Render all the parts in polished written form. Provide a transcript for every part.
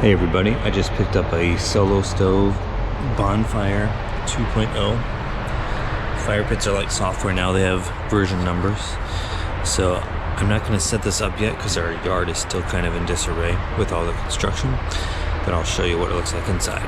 Hey everybody, I just picked up a Solo Stove Bonfire 2.0. Fire pits are like software now, they have version numbers. So I'm not going to set this up yet because our yard is still kind of in disarray with all the construction, but I'll show you what it looks like inside.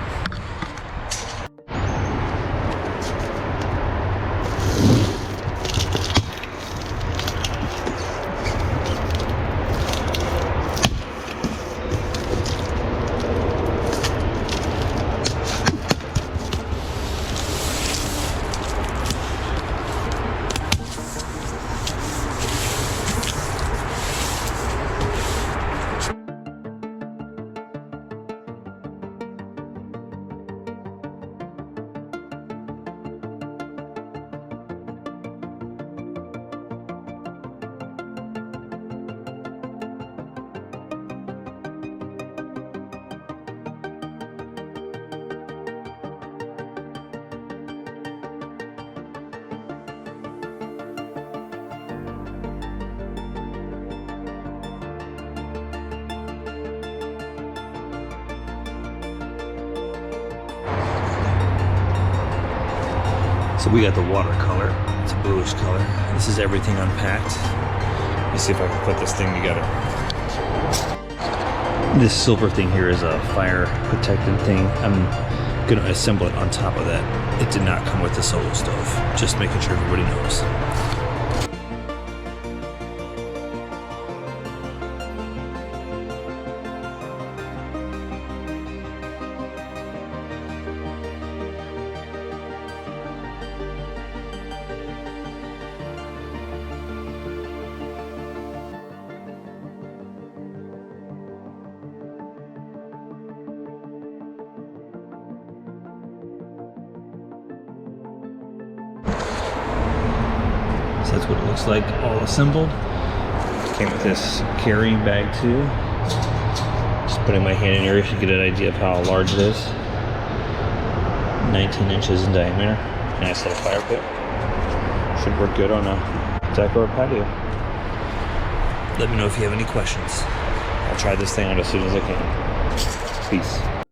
So we got the watercolor, it's a bluish color. This is everything unpacked. Let me see if I can put this thing together. This silver thing here is a fire protected thing. I'm gonna assemble it on top of that. It did not come with the Solo Stove, just making sure everybody knows. So that's what it looks like all assembled. Came with this carrying bag too. Just putting my hand in here, you should get an idea of how large it is. 19 inches in diameter. Nice little fire pit. Should work good on a deck or a patio. Let me know if you have any questions. I'll try this thing out as soon as I can. Peace.